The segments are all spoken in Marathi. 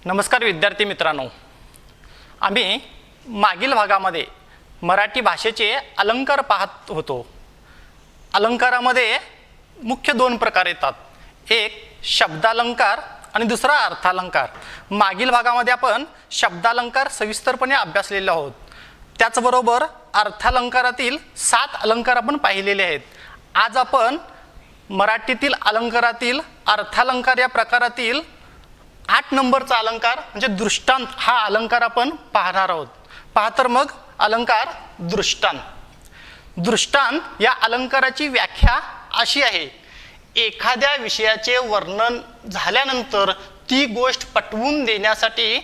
नमस्कार विद्यार्थी मित्रांनो, आम्ही मागील भागामध्ये मराठी भाषेचे अलंकार पाहत होतो। अलंकारामध्ये मुख्य दोन प्रकार येतात, एक शब्दालंकार आणि दुसरा अर्थालंकार। मागील भागामध्ये आपण शब्दालंकार सविस्तरपणे अभ्यासलेले आहोत, त्याचबरोबर अर्थालंकारातील 7 अलंकार आपण पाहिलेले आहेत। आज आपण मराठीतील अलंकारातील अर्थालंकार या प्रकारातील 8 नंबरचा अलंकार म्हणजे दृष्टांत हा अलंकार आपण पाहणार आहोत। पहा तर मग अलंकार दृष्टांत। दृष्टांत या अलंकाराची व्याख्या अशी आहे, एखाद्या विषयाचे वर्णन झाल्यानंतर ती गोष्ट पटवून देण्यासाठी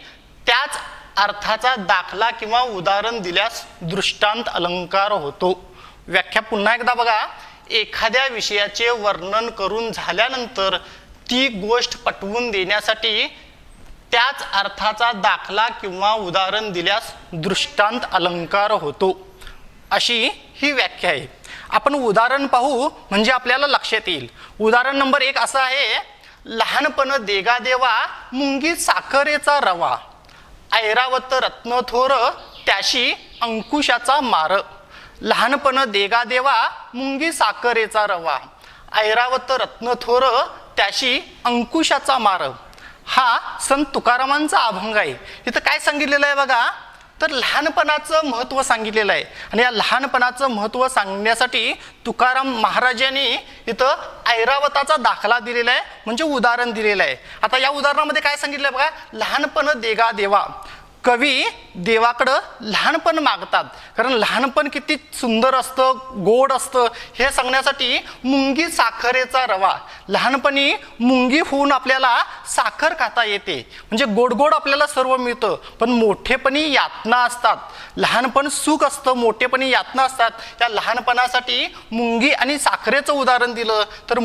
त्याच अर्थाचा दाखला किंवा उदाहरण दिल्यास दृष्टांत अलंकार होतो। व्याख्या पुन्हा एकदा बघा, एखाद्या विषयाचे वर्णन करून झाल्यानंतर ती गोष्ट पटवून देण्यासाठी त्याच अर्थाचा दाखला किंवा उदाहरण दिल्यास दृष्टांत अलंकार होतो, अशी ही व्याख्या आहे। आपण उदाहरण पाहू म्हणजे आपल्याला लक्षात येईल। उदाहरण नंबर 1 असं आहे, लहानपण देगा देवा मुंगी साखरेचा रवा, ऐरावत रत्न थोर त्याशी अंकुशाचा मार। लहानपण देगा देवा मुंगी साखरेचा रवा, ऐरावत रत्न थोर त्याशी अंकुशाचा मार। हा संत तुकारामांचा अभंग आहे। इथं काय सांगितलेलं आहे बघा, तर लहानपणाचं महत्त्व सांगितलेलं आहे आणि या लहानपणाचं महत्त्व सांगण्यासाठी तुकाराम महाराजांनी इथं ऐरावताचा दाखला दिलेला आहे, म्हणजे उदाहरण दिलेलं आहे। आता या उदाहरणामध्ये काय सांगितलं आहे बघा, लहानपण देगा देवा। कवी देवाकडं लहानपण मागतात, कारण लहानपण किती सुंदर असतं, गोड असतं हे सांगण्यासाठी मुंगी साखरेचा रवा, लहानपणी मुंगी होऊन आपल्याला साखर खाता येते, म्हणजे गोड गोड आपल्याला सर्व मिळतं, पण मोठेपणी यातना असतात। लहानपण सुख असतं, मोठेपणी यातना असतात। त्या लहानपणासाठी मुंगी आणि साखरेचं उदाहरण दिलं, तर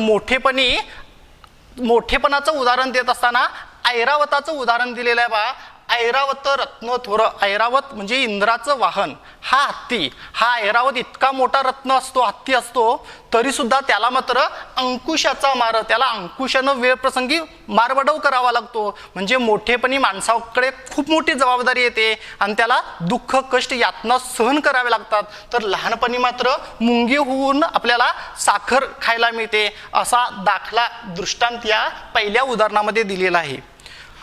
मोठेपणाचं उदाहरण देत असताना ऐरावताचं उदाहरण दिलेलं आहे बा। ऐरावत रत्न थोर, ऐरावत म्हणजे इंद्राचं वाहन, हा हत्ती। हा ऐरावत इतका मोठा रत्न असतो, हत्ती असतो, तरी सुद्धा त्याला मात्र अंकुशाचा मार, त्याला अंकुशानं वेळ प्रसंगी मारबडव करावा लागतो, म्हणजे मोठेपणी माणसाकडे खूप मोठी जबाबदारी येते आणि त्याला दुःख कष्ट यातना सहन करावे लागतात। तर लहानपणी मात्र मुंगी होऊन आपल्याला साखर खायला मिळते, असा दाखला दृष्टांत या पहिल्या उदाहरणामध्ये दिलेला आहे।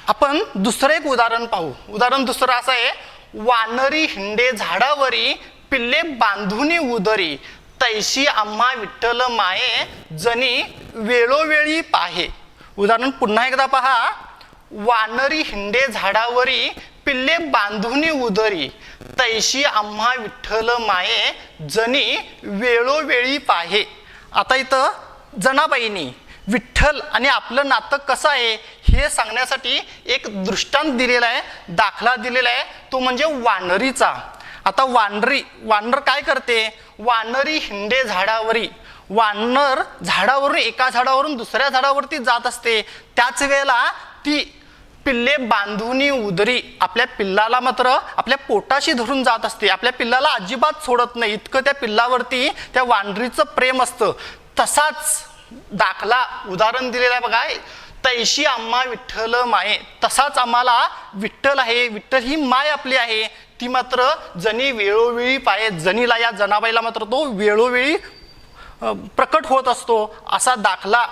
आपण दुसरं एक उदाहरण पाहू। उदाहरण दुसरं असं आहे, वानरी हिंडे झाडावरी पिल्ले बांधुनी उदरी, तैशी आम्हा विठ्ठल माये जनी वेळोवेळी पाहे। उदाहरण पुन्हा एकदा पहा, वानरी हिंडे झाडावरी पिल्ले बांधुनी उदरी, तैशी आम्हा विठ्ठल माये जनी वेळोवेळी पाहे। आता इथं जनाबाईंनी विठ्ठल आणि आपलं नातं कसं आहे हे सांगण्यासाठी एक दृष्टांत दिलेला आहे, दाखला दिलेला आहे, तो म्हणजे वानरीचा। आता वानर काय करते, वानरी हिंडे झाडावरी, वानर झाडावरून एका झाडावरून दुसऱ्या झाडावरती जात असते, त्याच वेळेला ती पिल्ले बांधुनी उदरी, आपल्या पिल्लाला मात्र आपल्या पोटाशी धरून जात असते, आपल्या पिल्लाला अजिबात सोडत नाही, इतकं त्या पिल्लावरती त्या वानरीचं प्रेम असतं। तसाच दाखला उदाहरण दिलेलं आहे बघा, तैशी आम्हा विठ्ठल माये, तसाच आम्हाला विठ्ठल आहे, विठ्ठल ही माय आपली आहे, ती मात्र जनी वेळोवेळी पाहे, जनीला या जनाबाईला मात्र तो वेळोवेळी प्रकट होत असतो, असा दाखला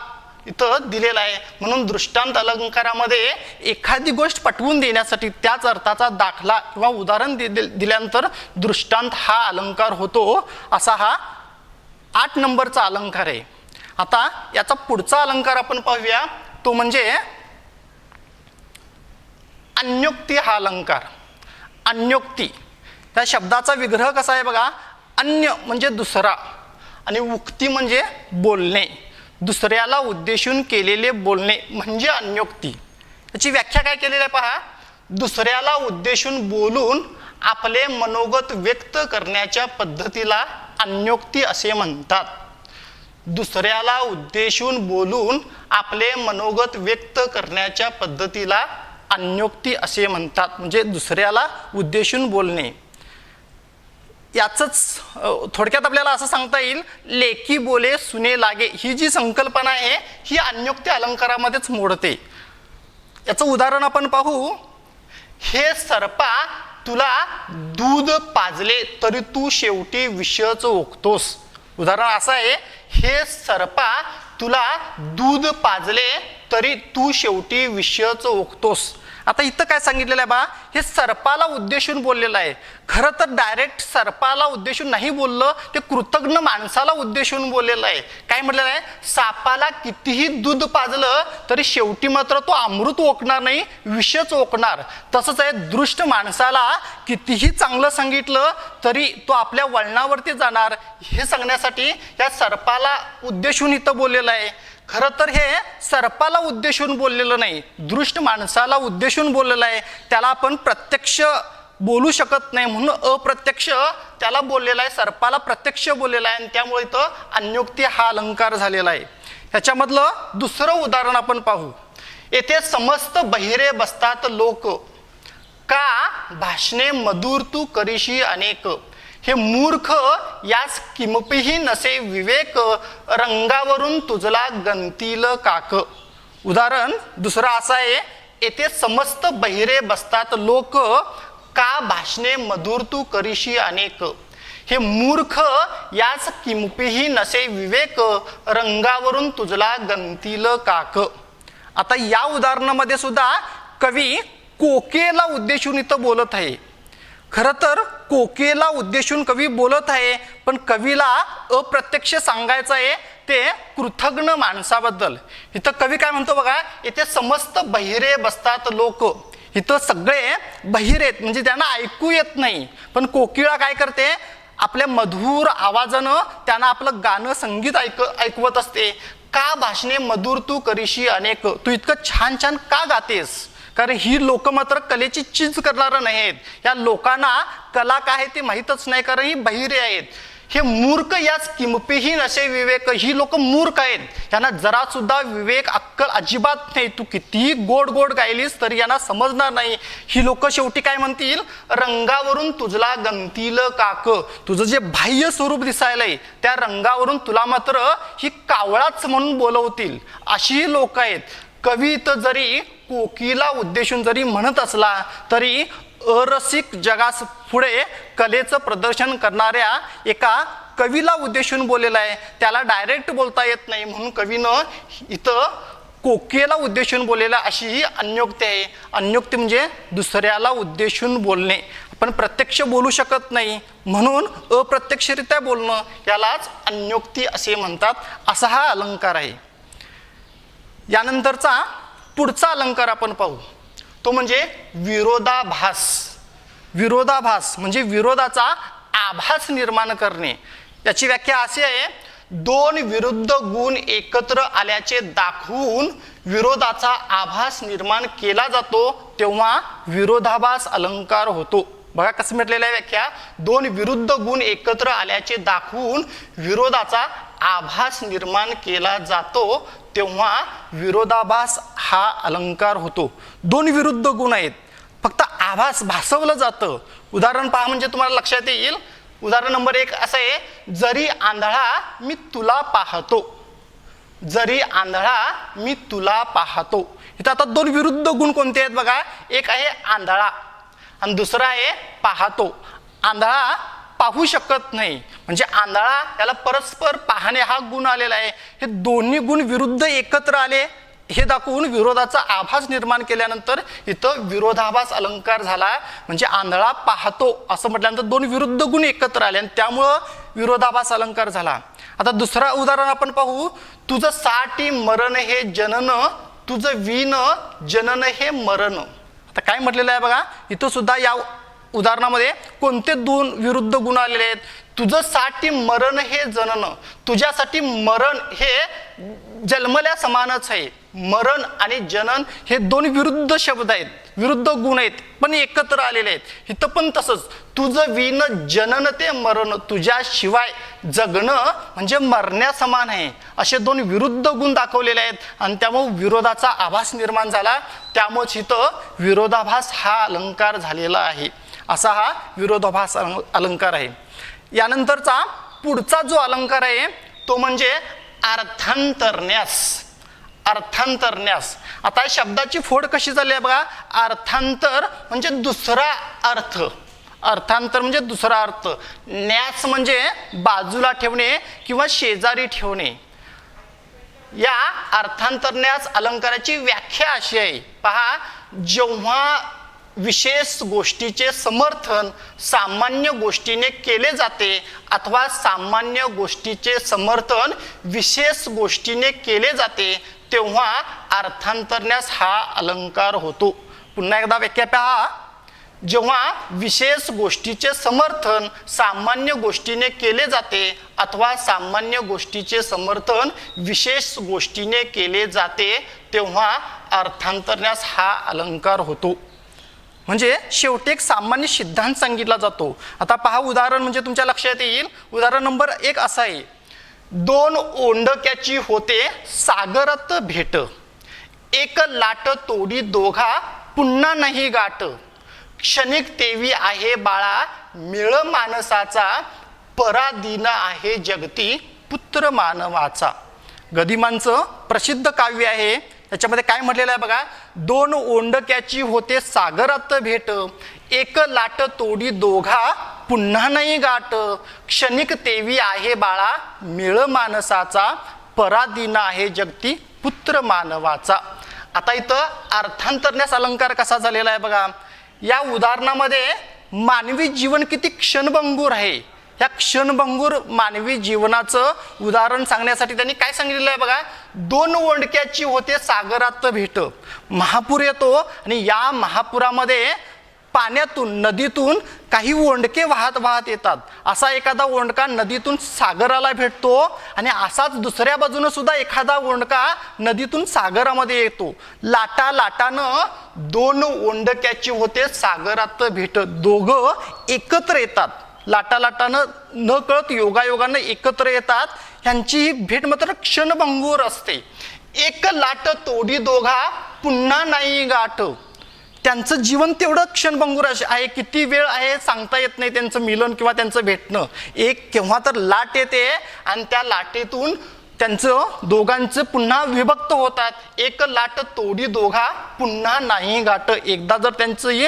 इथं दिलेला आहे। म्हणून दृष्टांत अलंकारामध्ये एखादी गोष्ट पटवून देण्यासाठी त्याच अर्थाचा दाखला किंवा उदाहरण दिल्यानंतर दृष्टांत हा अलंकार होतो, असा हा 8 नंबरचा अलंकार आहे। आता याचा पुढचा अलंकार आपण पाहूया, तो म्हणजे अन्योक्ती हा अलंकार। अन्योक्ती या शब्दाचा विग्रह कसा आहे बघा, अन्य म्हणजे दुसरा आणि उक्ती म्हणजे बोलणे, दुसऱ्याला उद्देशून केलेले बोलणे म्हणजे अन्योक्ती। याची व्याख्या काय केलेली आहे पहा, दुसऱ्याला उद्देशून बोलून आपले मनोगत व्यक्त करण्याच्या पद्धतीला अन्योक्ती असे म्हणतात। दुसऱ्याला उद्देशून बोलून आपले मनोगत व्यक्त करण्याच्या पद्धतीला अन्योक्ती असे म्हणतात, म्हणजे दुसऱ्याला उद्देशून बोलणे। याचंच थोडक्यात आपल्याला असं सांगता येईल, लेकी बोले सुने लागे ही जी संकल्पना आहे ही अन्योक्ती अलंकारामध्येच मोडते। याचं उदाहरण आपण पाहू, हे सर्पा तुला दूध पाजले तरी तू शेवटी विषच ओकतोस. उदाहरण असं आहे, हे सर्पा तुला दूध पाजले तरी तू शेवटी विषच ओकतोस. आता इथं काय सांगितलेलं आहे बा, हे सर्पाला उद्देशून बोललेलं आहे. खरं तर डायरेक्ट सर्पाला उद्देशून नाही बोललं, ते कृतज्ञ माणसाला उद्देशून बोललेलं आहे. काय म्हटलेलं आहे, सापाला कितीही दूध पाजलं तरी शेवटी मात्र तो अमृत ओकणार नाही, विषच ओकणार. तसंच आहे, दृष्ट माणसाला कितीही चांगलं सांगितलं तरी तो आपल्या वळणावरती जाणार. हे सांगण्यासाठी या सर्पाला उद्देशून इथं बोललेलं आहे. खरं तर हे सर्पाला उद्देशून बोललेलं नाही, दृष्ट माणसाला उद्देशून बोललेलं आहे. त्याला आपण प्रत्यक्ष बोलू शकत नाही म्हणून अप्रत्यक्ष त्याला बोललेला आहे, सर्पाला प्रत्यक्ष बोललेला आहे. आणि त्यामुळे इथं अन्योक्ती हा अलंकार झालेला आहे. ह्याच्यामधलं दुसरं उदाहरण आपण पाहू. येथे समस्त बहिरे बसतात लोक, का भाषणे मधुर तू करीशी अनेक. हे मूर्ख यास किमपीही नसे विवेक, रंगावरून तुझला गंतील काक. उदाहरण दुसरं असं आहे, येथे समस्त बहिरे बसतात लोक, का भाषणे मधुर तू करीशी अनेक. हे मूर्ख यास किमपीही नसे विवेक, रंगावरून तुझला गंतील काक. आता या उदाहरणामध्ये सुद्धा कवी कोकेला उद्देशून इथं बोलत आहे. खरं तर कोकेला उद्देशून कवी बोलत आहे, पण कवीला अप्रत्यक्ष सांगायचं आहे ते कृतज्ञ माणसाबद्दल. इथं कवी काय म्हणतो बघा, इथे समस्त बहिरे बसतात लोक. इथं सगळे बहिरे आहेत, म्हणजे त्यांना ऐकू येत नाही, पण कोकिळा काय करते, आपल्या मधुर आवाजानं त्यांना आपलं गाणं संगीत ऐकवत असते. का भाषणे मधुर तू करीशी अनेक. तू इतकं छान छान का गातेस. कारण ही लोक मात्र कलेची चीज करणार नाहीत. या लोकांना कला काय आहे ते माहीतच नाही, कारण ही बहिरे आहेत. हे मूर्ख याच किमपीही नसे विवेक. ही लोक मूर्ख आहेत, यांना जरा सुद्धा विवेक अक्कल अजिबात नाही. तू कितीही गोड गोड गायलीस तरी यांना समजणार नाही. ही लोक शेवटी काय म्हणतील, रंगावरून तुझला गंतील काक. तुझं जे बाह्य स्वरूप दिसायलंय त्या रंगावरून तुला मात्र ही कावळाच म्हणून बोलवतील. अशी लोक आहेत. कवी तर जरी कोकीला उद्देशून जरी म्हणत असला तरी अरसिक जगास पुढे कलेचं प्रदर्शन करणाऱ्या एका कवीला उद्देशून बोललेला आहे. त्याला डायरेक्ट बोलता येत नाही म्हणून कवीनं इथं कोकेला उद्देशून बोललेला, अशी ही अन्योक्ती आहे. अन्योक्ती म्हणजे दुसऱ्याला उद्देशून बोलणे. आपण प्रत्यक्ष बोलू शकत नाही म्हणून अप्रत्यक्षरित्या बोलणं, यालाच अन्योक्ती असे म्हणतात. असा हा अलंकार आहे. यानंतरचा पुढचा अलंकार आपण पाहू, तो म्हणजे विरोधाभास. विरोधाभास म्हणजे विरोधाचा आभास निर्माण करणे. याची व्याख्या अशी आहे, दोन विरुद्ध गुण एकत्र आल्याचे दाखवून विरोधाचा आभास निर्माण केला जातो तेव्हा विरोधाभास अलंकार होतो. बघा कसं म्हटलेलं आहे व्याख्या, दोन विरुद्ध गुण एकत्र आल्याचे दाखवून विरोधाचा आभास निर्माण केला जातो तेव्हा विरोधाभास हा अलंकार होतो. दोन विरुद्ध गुण आहेत, फक्त आभास भासवलं जातं. उदाहरण पहा म्हणजे तुम्हाला लक्षात येईल. उदाहरण नंबर 1 असं आहे, जरी आंधळा मी तुला पाहतो. जरी आंधळा मी तुला पाहतो. इथं आता दोन विरुद्ध गुण कोणते आहेत बघा. एक आहे आंधळा आणि दुसरा आहे पाहतो. आंधळा पाहू शकत नाही म्हणजे आंधळा याला परस्पर पाहणे हा गुण आलेला आहे. हे दोन्ही गुण विरुद्ध एकत्र आले हे दाखवून विरोधाचा आभास निर्माण केल्यानंतर इथं विरोधाभास अलंकार झाला. म्हणजे आंधळा पाहतो असं म्हटल्यानंतर दोन विरुद्ध गुण एकत्र आले आणि त्यामुळं विरोधाभास अलंकार झाला. आता दुसरा उदाहरण आपण पाहू, तुझं साठी मरण हे जनन, तुझं विन जनन हे मरण. आता काय म्हटलेलं आहे बघा, इथं सुद्धा या उदाहरणामध्ये कोणते दोन विरुद्ध गुण आलेले आहेत. तुझं साठी मरण हे जनन, तुझ्यासाठी मरण हे जन्मल्या समानच आहे. मरण आणि जनन हे दोन विरुद्ध शब्द आहेत, विरुद्ध गुण आहेत, पण एकत्र आलेले आहेत. इथं पण तसंच, तुझं विन जनन ते मरण, तुझ्याशिवाय जगणं म्हणजे मरण्या समान आहे. असे दोन विरुद्ध गुण दाखवलेले आहेत आणि त्यामुळे विरोधाचा आभास निर्माण झाला. त्यामुळेच इथं विरोधाभास हा अलंकार झालेला आहे. असा हा विरोधाभास अलंकार आहे. यानंतरचा पुढचा जो अलंकार आहे तो म्हणजे अर्थांतरण्यास. अर्थांतरण्यास. आता या शब्दाची फोड कशी झाली आहे बघा. अर्थांतर म्हणजे दुसरा अर्थ, अर्थांतर म्हणजे दुसरा अर्थ. न्यास म्हणजे बाजूला ठेवणे किंवा शेजारी ठेवणे. या अर्थांतरण्यास अलंकाराची व्याख्या अशी आहे पहा. जेव्हा विशेष गोष्टीचे समर्थन सामान्य गोष्टीने केले जाते अथवा सामान्य गोष्टीचे समर्थन विशेष गोष्टीने केले जाते तेव्हा अर्थांतरण्यास हा अलंकार होतो. पुन्हा एकदा व्याख्या पहा. जेव्हा विशेष गोष्टीचे समर्थन सामान्य गोष्टीने केले जाते अथवा सामान्य गोष्टीचे समर्थन विशेष गोष्टीने केले जाते तेव्हा अर्थांतरण्यास हा अलंकार होतो. म्हणजे शेवटी एक सामान्य सिद्धांत सांगितला जातो. आता पहा उदाहरण म्हणजे तुमच्या लक्षात येईल. उदाहरण नंबर 1 असा आहे. 2 ओंडक्याची होते सागरात भेट, एक लाट तोडी दोघा पुन्हा नाही गाठ, क्षणिक तेवी आहे बाळा मिळ मानसाचा, पराधीन आहे जगती पुत्र मानवाचा. गदिमांचं प्रसिद्ध काव्य आहे. त्याच्यामध्ये काय म्हटलेलं आहे बघा. 2 ओंडक्याची होते सागरात भेट, एक लाट तोडी दोघा पुन्हा नाही गाठ, क्षणिक तेवी आहे बाळा मिळ मानसाचा, पराधीन आहे जगती पुत्र मानवाचा. आता इथं अर्थांतरण्यास अलंकार कसा झालेला आहे बघा. या उदाहरणामध्ये मानवी जीवन किती क्षणभंगूर आहे. या क्षणभंगूर मानवी जीवनाचं उदाहरण सांगण्यासाठी त्यांनी काय सांगितलेलं आहे बघा. 2 ओंडक्याची होते सागरात भेट. महापूर येतो आणि या महापुरामध्ये पाण्यातून नदीतून काही ओंडके वाहत वाहत येतात. असा एखादा ओंडका नदीतून सागराला भेटतो आणि असाच दुसऱ्या बाजूने सुद्धा एखादा ओंडका नदीतून सागरामध्ये येतो. लाटा लाटानं 2 ओंडक्याची होते सागरात भेट. दोघं एकत्र येतात. लाटा लाटानं न कळत योगायोगानं एकत्र येतात. ह्यांची ही भेट मात्र क्षणभंगूर असते. एक लाट तोडी दोघा पुन्हा नाही गाठ. त्यांचं जीवन तेवढं क्षणभंगूर आहे. किती वेळ आहे सांगता येत नाही त्यांचं मिलन किंवा त्यांचं भेटणं. एक केव्हा तर लाट येते आणि त्या लाटेतून त्यांचं दोघांचं पुन्हा विभक्त होतात. एक लाट तोडी दोघा पुन्हा नाही गाठ. एकदा जर त्यांचं ही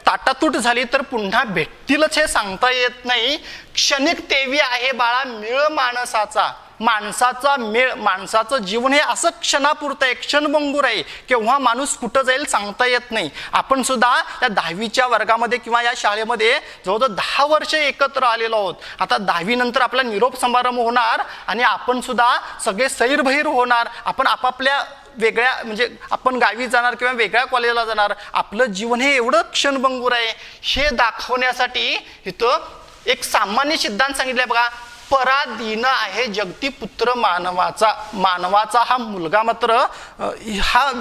ताटातूट झाली तर पुन्हा भेटतीलच हे सांगता येत नाही. क्षणिक तेवी आहे बाळा मिळ मानसाचा. माणसाचा मेळ, माणसाचं जीवन हे असं क्षणापुरतं आहे, क्षणभंगूर आहे. केव्हा माणूस कुठं जाईल सांगता येत नाही. आपण सुद्धा या 10वीच्या वर्गामध्ये किंवा या शाळेमध्ये जवळजवळ 10 वर्ष एकत्र आलेलो आहोत. आता 10वी नंतर आपला निरोप समारंभ होणार आणि आपण सुद्धा सगळे सैरभैर होणार. आपण आपापल्या वेगळ्या म्हणजे आपण गावी जाणार किंवा वेगळ्या कॉलेजला जाणार. आपलं जीवन हे एवढं क्षणभंगूर आहे हे दाखवण्यासाठी इथं एक सामान्य सिद्धांत सांगितलाय बघा. पराधीन आहे जगती पुत्र मानवाचा. मानवाचा हा मुलगा मात्र हा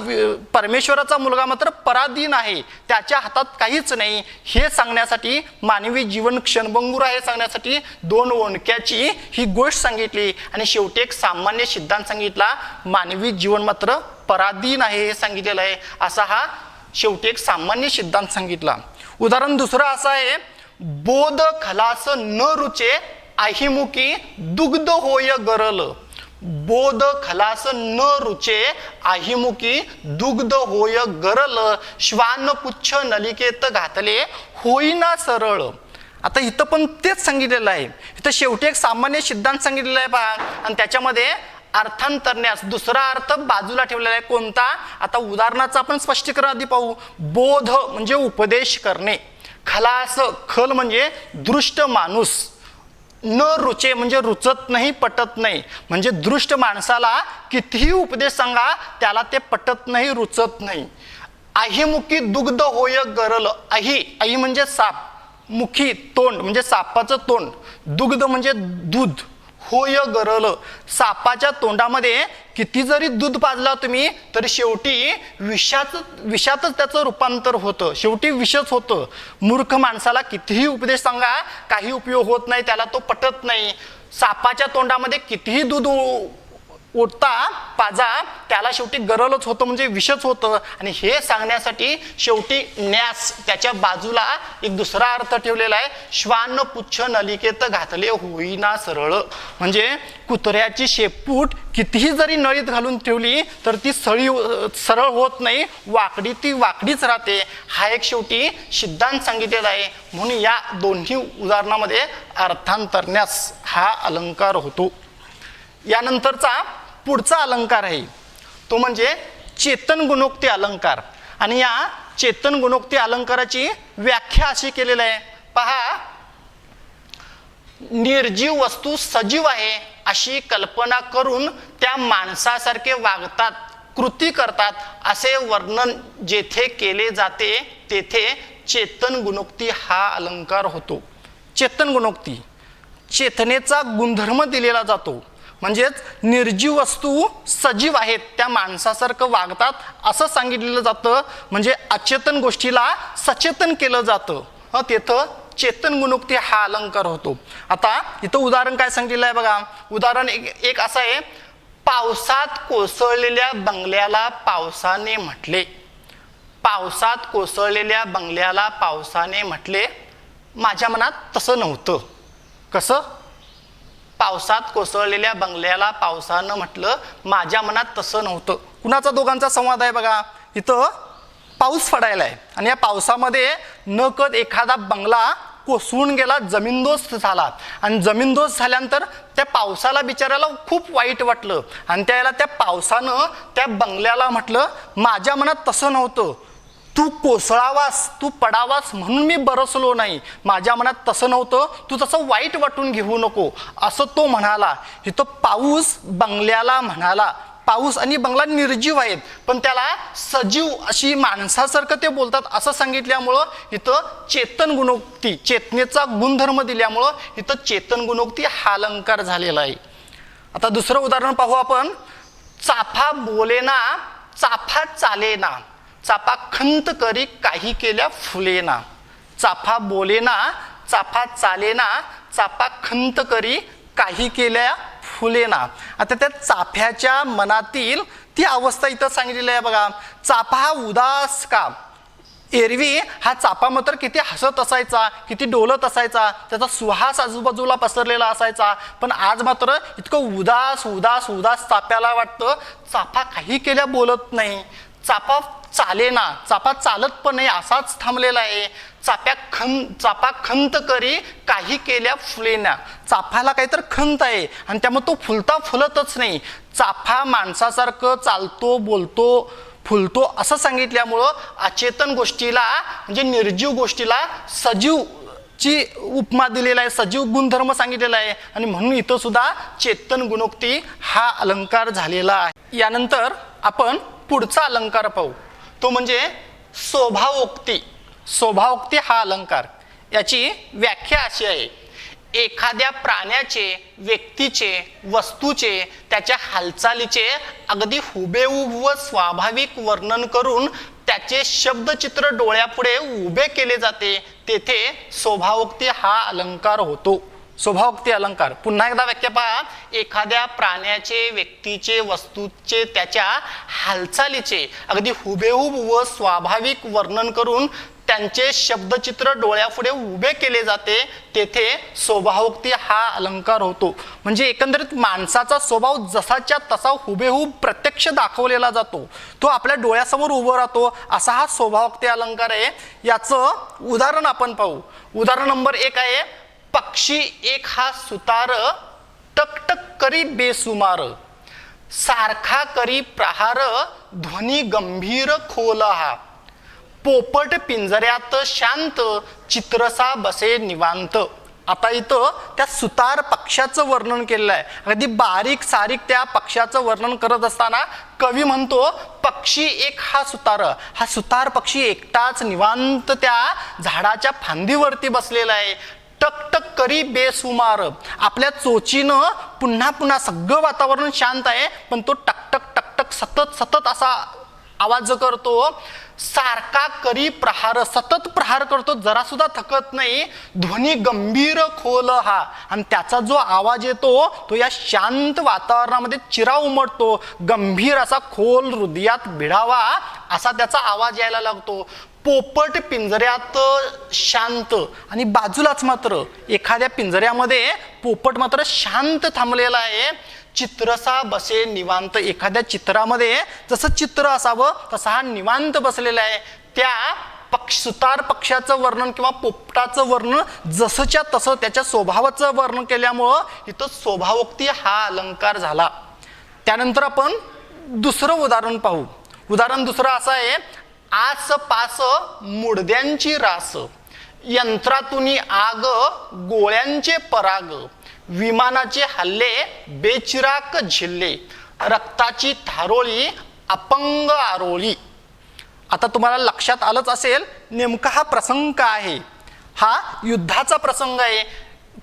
परमेश्वराचा मुलगा मात्र पराधीन आहे. त्याच्या हातात काहीच नाही हे सांगण्यासाठी, मानवी जीवन क्षणभंगूर आहे सांगण्यासाठी 2 ओंडक्याची ही गोष्ट सांगितली आणि शेवटी एक सामान्य सिद्धांत सांगितला. मानवी जीवन मात्र पराधीन आहे हे सांगितलेलं आहे. असा हा शेवटी एक सामान्य सिद्धांत सांगितला. उदाहरण दुसरं असं आहे. बोध खलास न रुचे अहिमुखी दुग्ध होय गरल. बोध खलास न रुचे अहिमुखी दुग्ध होय गरल. श्वान पुच्छ नलिकेत घातले होईना सरळ. आता इथं पण तेच सांगितलेलं आहे. इथं शेवटी एक सामान्य सिद्धांत सांगितलेला आहे पहा आणि त्याच्यामध्ये अर्थांतरण्यास दुसरा अर्थ बाजूला ठेवलेला आहे. कोणता? आता उदाहरणाचं आपण स्पष्टीकरण आधी पाहू. बोध म्हणजे उपदेश करणे. खलास खल म्हणजे दृष्ट माणूस. न रुचे म्हणजे रुचत नाही, पटत नाही. म्हणजे दृष्ट माणसाला कितीही उपदेश सांगा त्याला ते पटत नाही, रुचत नाही. अहिमुखी दुग्ध होय गरल. अही म्हणजे साप, मुखी तोंड म्हणजे सापाचं तोंड, दुग्ध म्हणजे दूध, होय गरल. सापाच्या तोंडामध्ये किती जरी दूध पाजला तुम्ही तरी शेवटी विषातच त्याचं रूपांतर होतं. शेवटी विषच होतं. मूर्ख माणसाला कितीही उपदेश सांगा काही उपयोग होत नाही, त्याला तो पटत नाही. सापाच्या तोंडामध्ये कितीही दूध ओटता पाजा त्याला शेवटी गरलच होतं म्हणजे विषच होतं. आणि हे सांगण्यासाठी शेवटी न्यास त्याच्या बाजूला एक दुसरा अर्थ ठेवलेला आहे. श्वान पुच्छ नलिकेत घातले होईना सरळ, म्हणजे कुत्र्याची शेपूट कितीही जरी नळीत घालून ठेवली तर ती सरळ होत नाही, वाकडी ती वाकडीच राहते. हा एक शेवटी सिद्धांत सांगितलेला आहे. म्हणून या दोन्ही उदाहरणामध्ये अर्थांतरण्यास हा अलंकार होतो. यानंतरचा पुढचा अलंकार आहे तो म्हणजे चेतन गुणोक्ती अलंकार. आणि या चेतन गुणोक्ती अलंकाराची व्याख्या अशी केलेली आहे पहा. निर्जीव वस्तू सजीव आहे अशी कल्पना करून त्या माणसासारखे वागतात, कृती करतात असे वर्णन जेथे केले जाते तेथे चेतन गुणोक्ती हा अलंकार होतो. चेतन गुणोक्ती चेतनेचा गुणधर्म दिलेला जातो. म्हणजेच निर्जीव वस्तू सजीव आहेत, त्या माणसासारखं वागतात असं सांगितलेलं जातं. म्हणजे अचेतन गोष्टीला सचेतन केलं जातं. तिथं चेतन गुणोक्ती हा अलंकार होतो. आता इथं उदाहरण काय सांगितलेलं आहे बघा. उदाहरण एक असं आहे. पावसात कोसळलेल्या बंगल्याला पावसाने म्हटले. पावसात कोसळलेल्या बंगल्याला पावसाने म्हटले. माझ्या मनात तसं नव्हतं. कसं? पावसात कोसळलेल्या बंगल्याला पावसानं म्हटलं, माझ्या मनात तसं नव्हतं. कुणाचा दोघांचा संवाद आहे बघा. इथं पाऊस पडायला आहे आणि या पावसामध्ये नकळत एखादा बंगला कोसळून गेला, जमीनदोस्त झाला. आणि जमीनदोस्त झाल्यानंतर त्या पावसाला बिचाऱ्याला खूप वाईट वाटलं आणि त्याला त्या पावसानं त्या बंगल्याला म्हटलं, माझ्या मनात तसं नव्हतं, तू कोसळावास, तू पडावास म्हणून मी बरसलो नाही, माझ्या मनात तसं नव्हतं, तू तसं वाईट वाटून घेऊ नको असं तो म्हणाला. इथं पाऊस बंगल्याला म्हणाला. पाऊस आणि बंगला निर्जीव आहेत पण त्याला सजीव अशी माणसासारखं ते बोलतात असं सांगितल्यामुळं इथं चेतन गुणोक्ती, चेतनेचा गुणधर्म दिल्यामुळं इथं चेतन गुणोक्ती हा अलंकार झालेला आहे. आता दुसरं उदाहरण पाहू आपण. चाफा बोलेना चाफा चालेना, चाफा खंत करी काही केल्या फुलेना. चाफा बोलेना चाफा चालेना, चाफा खंत करी काही केल्या फुलेना. आता त्या चाफ्याच्या मनातील ती अवस्था इथं सांगितलेली आहे बघा. चाफा हा उदास का? एरवी हा चाफा मात्र किती हसत असायचा, किती डोलत असायचा, त्याचा सुहास आजूबाजूला पसरलेला असायचा. पण आज मात्र इतकं उदास उदास उदास चाफ्याला वाटतं. चाफा काही केल्या बोलत नाही. चाफा चालेना, चाफा चालत पण नाही, असाच थांबलेला आहे. चाफा खंत करी काही केल्या फुलेना. चाफ्याला काहीतरी खंत आहे आणि त्यामुळे तो फुलतच नाही. चाफा माणसासारखं चालतो, बोलतो, फुलतो असं सांगितल्यामुळं अचेतन गोष्टीला म्हणजे निर्जीव गोष्टीला सजीव ची उपमा दिलेला आहे, सजीव गुणधर्म सांगितलेला आहे. आणि म्हणून इथं सुद्धा चेतन गुणोक्ती हा अलंकार झालेला आहे. यानंतर आपण पुढचा अलंकार पाहू तो म्हणजे स्वभावोक्ती. स्वभावोक्ती हा अलंकार. याची व्याख्या अशी आहे. एखाद्या प्राण्याचे, व्यक्तीचे, वस्तूचे, त्याच्या हालचालीचे अगदी हुबेहूब व स्वाभाविक वर्णन करून त्याचे शब्दचित्र डोळ्यापुढे उभे केले जाते तेथे स्वभावोक्ती हा अलंकार होतो. स्वभावोक्ती अलंकार पुन्हा एकदा व्याख्या पहा. एखाद्या प्राण्याचे, व्यक्तीचे, वस्तूचे, त्याच्या हालचालीचे अगदी हुबेहूब व स्वाभाविक वर्णन करून त्यांचे शब्दचित्र डोळ्यापुढे उभे केले जाते तेथे स्वभावोक्ती हा अलंकार होतो. म्हणजे एकंदरीत माणसाचा स्वभाव जसाच्या तसा हुबेहूब प्रत्यक्ष दाखवलेला जातो, तो आपल्या डोळ्यासमोर उभं राहतो, असा हा स्वभावोक्ती अलंकार आहे. याचं उदाहरण आपण पाहू. उदाहरण नंबर 1 आहे. पक्षी एक हा सुतार, टकटक करी बेसुमार, सारखा करी प्रहार, ध्वनी गंभीर खोल हा, पोपट पिंजऱ्यात शांत, चित्रसा बसे निवांत. आता इथं त्या सुतार पक्षाचं वर्णन केलेलं आहे. अगदी बारीक सारीक त्या पक्षाचं वर्णन करत असताना कवी म्हणतो पक्षी एक हा सुतार. हा सुतार पक्षी एकटाच निवांत त्या झाडाच्या फांदीवरती बसलेला आहे. टकटक करी बेसुमार, आपल्या चोचीनं पुन्हा पुन्हा सगळं वातावरण शांत आहे पण तो टकटक टकटक सतत सतत असा आवाज करतो, सारखा करी प्रहार, सतत प्रहार करतो, जरा सुद्धा थकत नाही, ध्वनी गंभीर खोल हा, आणि त्याचा जो आवाज येतो तो या शांत वातावरणामध्ये चिरा उमटतो, गंभीर असा खोल हृदयात भिडावा असा त्याचा आवाज यायला लागतो. पोपट पिंजऱ्यात शांत, आणि बाजूलाच मात्र एखाद्या पिंजऱ्यामध्ये पोपट मात्र शांत थांबलेला आहे. चित्रसा बसे निवांत, एखाद्या चित्रामध्ये जसं चित्र असावं तसा हा निवांत बसलेला आहे. त्या सुतार पक्षाचं वर्णन किंवा पोपटाचं वर्णन जसंच्या तसं त्याच्या स्वभावाचं वर्णन केल्यामुळं इथं स्वभावोक्ती हा अलंकार झाला. त्यानंतर आपण दुसरं उदाहरण पाहू. उदाहरण दुसरं असं आहे, आस पास मुडद्यांची रास, यंत्रातूनी आग गोळ्यांचे पराग, विमानाचे हल्ले बेचिराक झिल्ले, रक्ताची थारोळी अपंग आरोळी. आता तुम्हाला लक्षात आलंच असेल नेमका हा प्रसंग काय आहे. हा युद्धाचा प्रसंग आहे.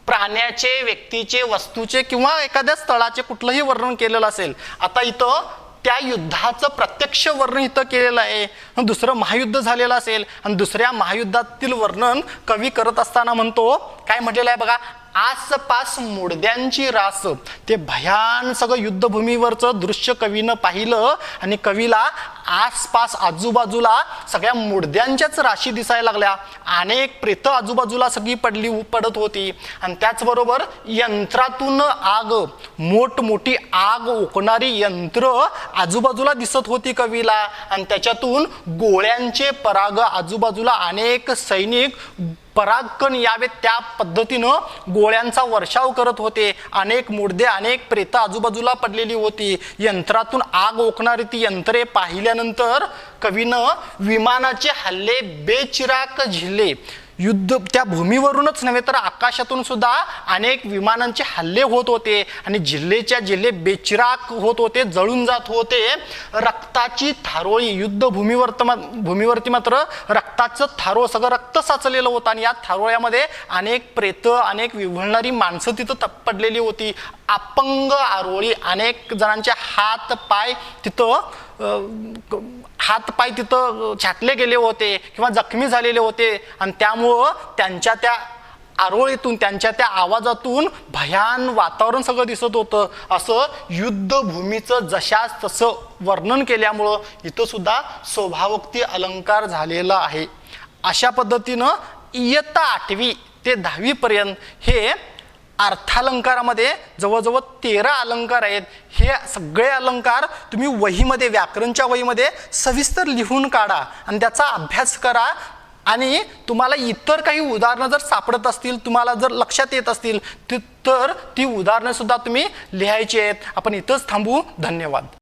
प्राण्याचे, व्यक्तीचे, वस्तूचे किंवा एखाद्या स्थळाचे कुठलंही वर्णन केलेलं असेल. आता इथं त्या युद्धाचं प्रत्यक्ष वर्णन इथं केलेलं आहे. दुसरं महायुद्ध झालेलं असेल आणि दुसऱ्या महायुद्धातील वर्णन कवी करत असताना म्हणतो, काय म्हटलेलं आहे बघा, आसपास मुडद्यांची रास. ते भयान सगळं युद्धभूमीवरचं दृश्य कवीनं पाहिलं आणि कवीला आसपास आजूबाजूला सगळ्या मुडद्यांच्याच राशी दिसायला लागल्या. अनेक प्रेतं आजूबाजूला सगळी पडत होती. आणि त्याचबरोबर यंत्रातून आग, मोठमोठी आग ओकणारी यंत्र आजूबाजूला दिसत होती कवीला. आणि त्याच्यातून गोळ्यांचे पराग, आजूबाजूला अनेक सैनिक परागकण यावे त्या पद्धतीनं गोळ्यांचा वर्षाव करत होते. अनेक मुडदे, अनेक प्रेतं आजूबाजूला पडलेली होती. यंत्रातून आग ओकणारी ती यंत्रे पाहिल्यानंतर कवीनं विमानाचे हल्ले बेचिराक झिल्ले, युद्ध त्या भूमीवरूनच नव्हे तर आकाशातून सुद्धा अनेक विमानांचे हल्ले होत होते आणि जिल्ह्याच्या जिल्हे बेचिराक होत होते, जळून जात होते. रक्ताची थारोळी, भूमीवरती मात्र रक्ताचं थारो, सगळं रक्त साचलेलं होतं आणि या थारोळ्यामध्ये अनेक प्रेतं, अनेक विव्हळणारी माणसं तिथं पडलेली होती. अपंग आरोळी, अनेक जणांचे हात पाय तिथं छाटले गेले होते किंवा जखमी झालेले होते. आणि त्यामुळं त्यांच्या त्या आरोळीतून, त्यांच्या त्या आवाजातून भयान वातावरण सगळं दिसत होतं. असं युद्धभूमीचं जशास तसं वर्णन केल्यामुळं इथं सुद्धा स्वभावोक्ती अलंकार झालेला आहे. अशा पद्धतीनं इयत्ता 8वी ते 10वी पर्यंत हे अर्थालंकारामध्ये जवळजवळ 13 अलंकार आहेत. हे सगळे अलंकार तुम्ही वहीमध्ये, व्याकरणच्या वहीमध्ये सविस्तर लिहून काढा आणि त्याचा अभ्यास करा. आणि तुम्हाला इतर काही उदाहरणं जर सापडत असतील, तुम्हाला जर लक्षात येत असतील तर ती उदाहरणं सुद्धा तुम्ही लिहायची आहेत. आपण इथंच थांबू. धन्यवाद.